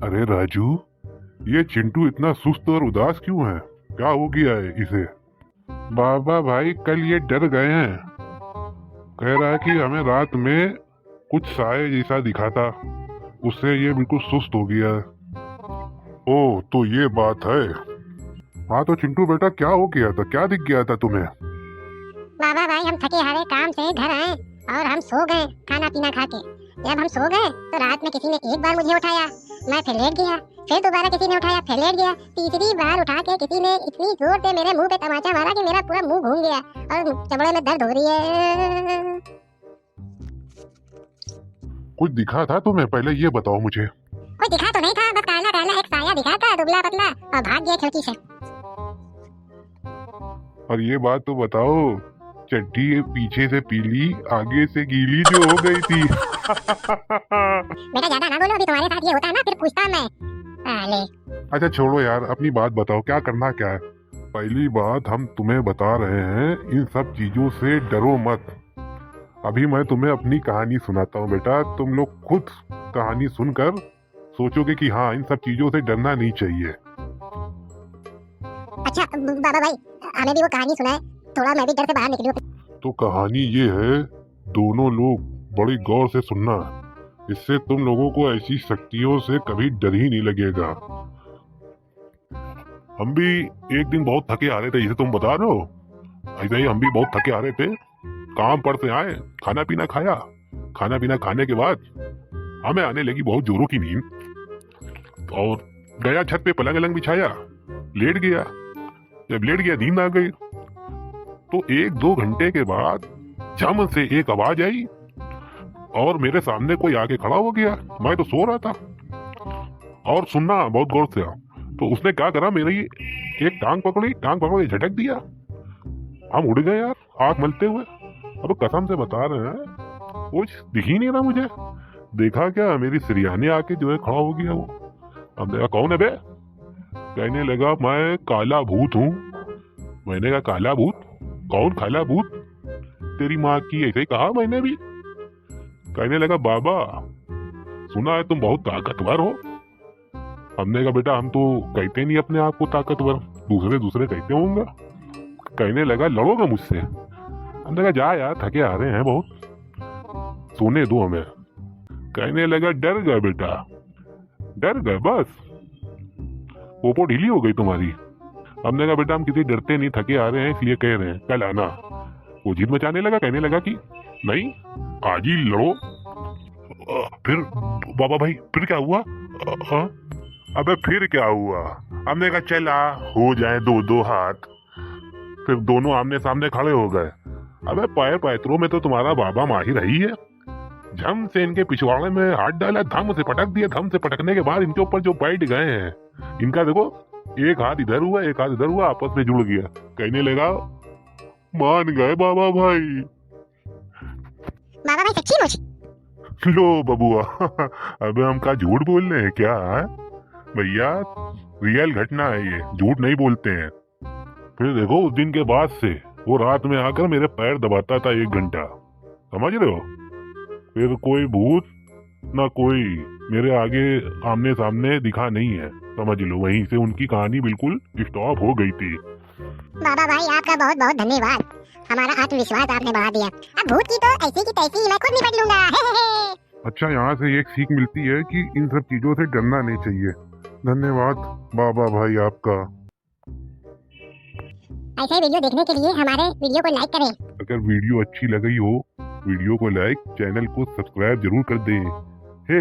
अरे राजू, ये चिंटू इतना सुस्त और उदास क्यों है? क्या हो गया है इसे? बाबा भाई कल ये डर गए हैं। कह रहा है कि हमें रात में कुछ साए जैसा दिखा था, उससे ये बिल्कुल सुस्त हो गया है। ओह, तो ये बात है। हाँ तो चिंटू बेटा, क्या हो गया था? क्या दिख गया था तुम्हें? बाबा भाई हम थके हारे काम से घर आए और हम सो गए खाना पीना खा के। जब हम सो गए तो रात में किसी ने एक बार मुझे उठाया, मैं फिर लेट गया, फिर दोबारा किसी ने उठाया, फिर लेट गया, तीसरी बार उठा के किसी ने इतनी जोर से मेरे मुंह पे तमाचा मारा कि मेरा पूरा मुंह घूम गया और चमड़े में दर्द हो रही है। कुछ दिखा था तुम्हें? पहले ये बताओ मुझे। कोई दिखा तो नहीं था, बस काला काला एक साया दिखा था, दुबला पतला, और भाग गया खिड़की से। और ये बात तो बताओ, चड्डी पीछे से पीली आगे से गीली जो हो गई थी। बेटा ज्यादा ना बोलो, अभी तुम्हारे साथ ये होता है ना फिर पूछता मैं। ले अच्छा छोड़ो यार, अपनी बात बताओ, क्या करना क्या है? पहली बात हम तुम्हें बता रहे हैं, इन सब चीजों से डरो मत। अभी मैं तुम्हें अपनी कहानी सुनाता हूँ बेटा, तुम लोग खुद कहानी सुनकर सोचोगे कि हाँ, इन सब चीजों से डरना नहीं चाहिए। अच्छा बाबा भाई, हमें भी वो कहानी सुनाए, थोड़ा मैं भी डर से बाहर निकलूं। तो कहानी ये है, दोनों लोग बड़ी गौर से सुनना, इससे तुम लोगों को ऐसी शक्तियों से कभी डर ही नहीं लगेगा। हम भी एक दिन बहुत थके आ रहे थे, जिसे तुम बता रहे हो, ऐसे ही हम भी बहुत थके आ रहे थे। काम पर से आए, खाना पीना खाया, खाना पीना खाने के बाद हमें आने लगी बहुत जोरों की नींद और गया छत पे पलंग अलंग बिछाया, लेट गया। जब लेट गया नींद आ गई, तो 1-2 घंटे के बाद झम से एक आवाज आई और मेरे सामने कोई आके खड़ा हो गया। मैं तो सो रहा था और सुनना बहुत गौर से। तो उसने क्या करा, मेरी एक टांग पकड़ के झटक दिया। हम उड़ गए यार, आंख मलते हुए। अब कसम से बता रहे हैं, कुछ दिख ही नहीं रहा मुझे। देखा क्या, मेरी सिरहाने आके जो है खड़ा हो गया वो। अब देखा, कौन है बे? कहने लगा मैं काला भूत हूँ। मैंने कहा काला भूत? कौन काला भूत? तेरी माँ की, ऐसे ही कहा मैंने भी। कहने लगा बाबा, सुना है तुम बहुत ताकतवर हो। हमने कहा बेटा, हम तो कहते नहीं अपने आप को ताकतवर, दूसरे कहते होंगे। कहने लगा लड़ोगे मुझसे? हमने कहा जा यार, थके आ रहे हैं बहुत, सोने दो हमें। कहने लगा डर गए बेटा, डर गए बस, पोपो ढीली हो गई तुम्हारी। हमने कहा बेटा हम किसी डरते नहीं, थके आ रहे हैं इसलिए कह रहे हैं, कल आना। वो जिद मचाने लगा, कहने लगा कि नहीं आज ही लड़ो। फिर बाबा भाई फिर क्या हुआ? अबे फिर क्या हुआ? हमने कहा चला हो जाए 2-2 हाथ। फिर दोनों आमने सामने खड़े हो गए। अबे पैर पैतरों में तो तुम्हारा बाबा माहिर ही है। झम से इनके पिछवाड़े में हाथ डाला, धम से पटक दिया। धम से पटकने के बाद इनके ऊपर जो बैठ गए हैं, इनका देखो, एक हाथ इधर हुआ, एक हाथ इधर हुआ, आपस में जुड़ गया। कहने लगा मान गए बाबा भाई। बाबा भाई सच्ची मुझे? लो बबुआ, अबे हम क्या झूठ बोल रहे हैं क्या? भैया रियल घटना है ये, झूठ नहीं बोलते हैं। फिर देखो, उस दिन के बाद से वो रात में आकर मेरे पैर दबाता था 1 घंटा, समझ रहे हो? फिर कोई भूत ना कोई मेरे आगे आमने सामने दिखा नहीं है, समझ लो। वहीं से उनकी कहानी बिल्कुल स्टॉप हो गई थी। बाबा भाई आपका बहुत बहुत धन्यवाद, हमारा आत्मविश्वास आपने बढ़ा दिया। अब भूत की तो ऐसी की तैसी मैं खुद निपट लूंगा। अच्छा, यहाँ से एक सीख मिलती है कि इन सब चीजों से डरना नहीं चाहिए। धन्यवाद बाबा भाई आपका। ऐसे वीडियो देखने के लिए हमारे वीडियो को लाइक करें। अगर वीडियो अच्छी लगी हो, वीडियो को लाइक, चैनल को सब्सक्राइब जरूर कर दें। हे